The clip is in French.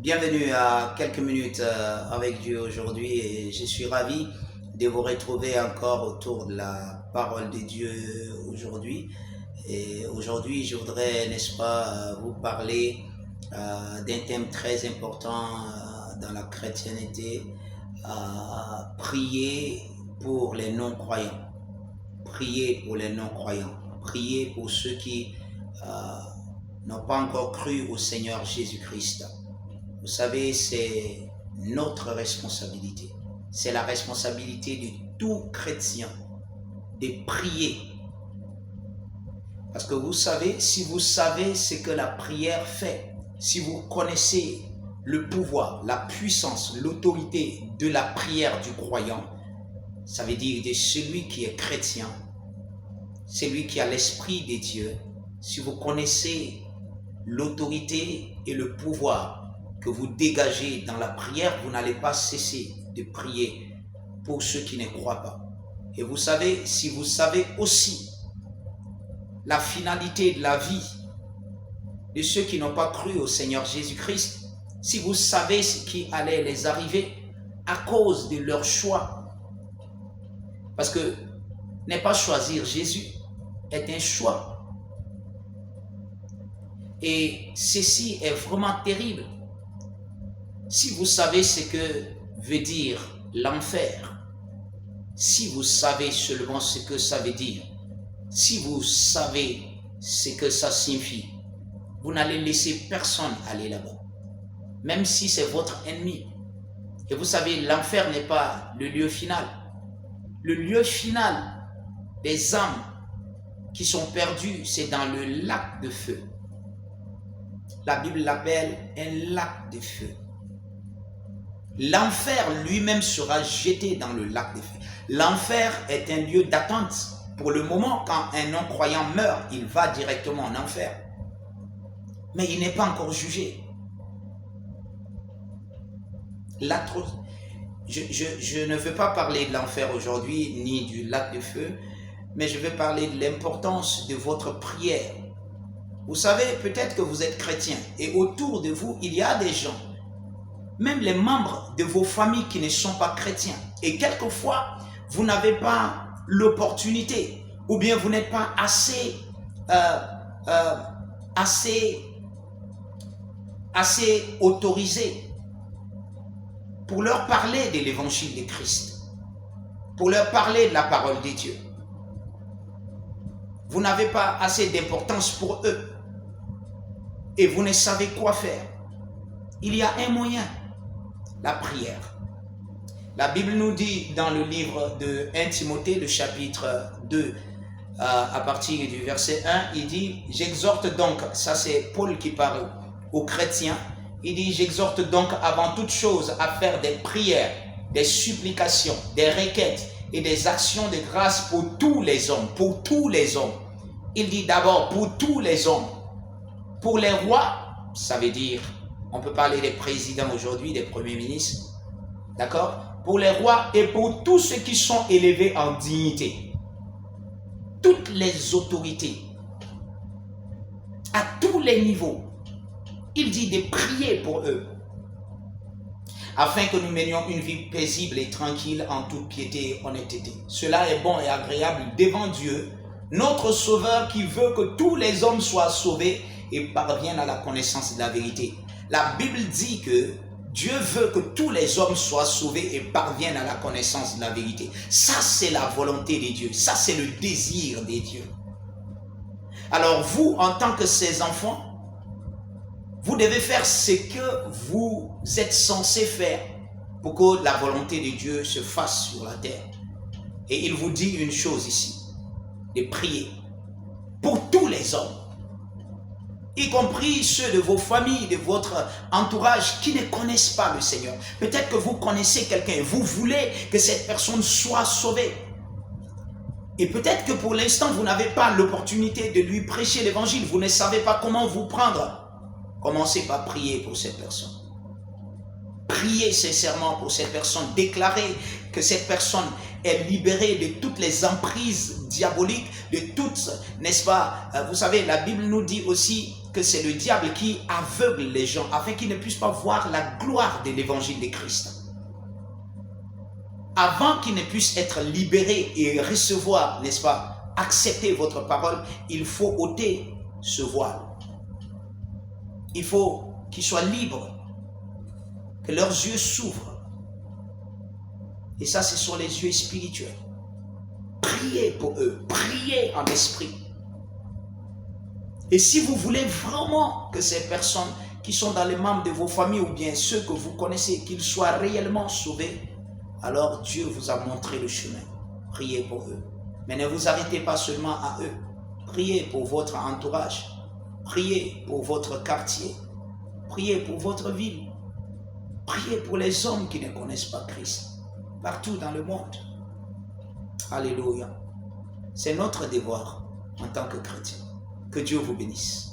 Bienvenue à quelques minutes avec Dieu aujourd'hui et je suis ravi de vous retrouver encore autour de la parole de Dieu aujourd'hui. Et aujourd'hui, je voudrais, n'est-ce pas, vous parler d'un thème très important dans la chrétienté, prier pour les non-croyants. Prier pour les non-croyants. Prier pour ceux qui n'ont pas encore cru au Seigneur Jésus-Christ. Vous savez, c'est notre responsabilité. C'est la responsabilité de tout chrétien de prier. Parce que vous savez, si vous savez ce que la prière fait, si vous connaissez le pouvoir, la puissance, l'autorité de la prière du croyant, ça veut dire de celui qui est chrétien, celui qui a l'Esprit de Dieu. Si vous connaissez l'autorité et le pouvoir que vous dégagez dans la prière, vous n'allez pas cesser de prier pour ceux qui ne croient pas. Et vous savez, si vous savez aussi la finalité de la vie de ceux qui n'ont pas cru au Seigneur Jésus-Christ, si vous savez ce qui allait les arriver à cause de leur choix, parce que ne pas choisir Jésus est un choix. Et ceci est vraiment terrible. Si vous savez ce que veut dire l'enfer, si vous savez seulement ce que ça veut dire, si vous savez ce que ça signifie, vous n'allez laisser personne aller là-bas, même si c'est votre ennemi. Et vous savez, l'enfer n'est pas le lieu final. Le lieu final des âmes qui sont perdues, c'est dans le lac de feu. La Bible l'appelle un lac de feu. L'enfer lui-même sera jeté dans le lac de feu. L'enfer est un lieu d'attente. Pour le moment, quand un non-croyant meurt, il va directement en enfer. Mais il n'est pas encore jugé. Je ne veux pas parler de l'enfer aujourd'hui, ni du lac de feu, mais je veux parler de l'importance de votre prière. Vous savez, peut-être que vous êtes chrétien et autour de vous, il y a des gens, même les membres de vos familles qui ne sont pas chrétiens. Et quelquefois, vous n'avez pas l'opportunité ou bien vous n'êtes pas assez autorisé pour leur parler de l'évangile de Christ, pour leur parler de la parole de Dieu. Vous n'avez pas assez d'importance pour eux et vous ne savez quoi faire. Il y a un moyen, la prière. La Bible nous dit dans le livre de 1 Timothée, le chapitre 2, à partir du verset 1, il dit, j'exhorte donc, ça c'est Paul qui parle aux chrétiens, il dit, j'exhorte donc avant toute chose à faire des prières, des supplications, des requêtes et des actions de grâce pour tous les hommes, pour tous les hommes. Il dit d'abord pour tous les hommes. Pour les rois, ça veut dire, on peut parler des présidents aujourd'hui, des premiers ministres, d'accord? Pour les rois et pour tous ceux qui sont élevés en dignité. Toutes les autorités, à tous les niveaux, il dit de prier pour eux, afin que nous menions une vie paisible et tranquille en toute piété et honnêteté. Cela est bon et agréable devant Dieu, notre Sauveur qui veut que tous les hommes soient sauvés et parviennent à la connaissance de la vérité. La Bible dit que Dieu veut que tous les hommes soient sauvés et parviennent à la connaissance de la vérité. Ça, c'est la volonté de Dieu. Ça, c'est le désir de Dieu. Alors vous, en tant que ses enfants, vous devez faire ce que vous êtes censés faire pour que la volonté de Dieu se fasse sur la terre. Et il vous dit une chose ici, de prier pour tous les hommes, y compris ceux de vos familles, de votre entourage qui ne connaissent pas le Seigneur. Peut-être que vous connaissez quelqu'un, vous voulez que cette personne soit sauvée. Et peut-être que pour l'instant, vous n'avez pas l'opportunité de lui prêcher l'évangile, vous ne savez pas comment vous prendre. Commencez par prier pour cette personne. Priez sincèrement pour cette personne. Déclarez que cette personne est libérée de toutes les emprises diaboliques, de toutes, n'est-ce pas? Vous savez, la Bible nous dit aussi que c'est le diable qui aveugle les gens afin qu'ils ne puissent pas voir la gloire de l'évangile de Christ. Avant qu'ils ne puissent être libérés et recevoir, n'est-ce pas, accepter votre parole, il faut ôter ce voile. Il faut qu'ils soient libres, que leurs yeux s'ouvrent. Et ça, ce sont les yeux spirituels. Priez pour eux, priez en esprit. Et si vous voulez vraiment que ces personnes qui sont dans les membres de vos familles ou bien ceux que vous connaissez, qu'ils soient réellement sauvés, alors Dieu vous a montré le chemin. Priez pour eux. Mais ne vous arrêtez pas seulement à eux. Priez pour votre entourage. Priez pour votre quartier. Priez pour votre ville. Priez pour les hommes qui ne connaissent pas Christ. Partout dans le monde. Alléluia. C'est notre devoir en tant que chrétiens. Que Dieu vous bénisse.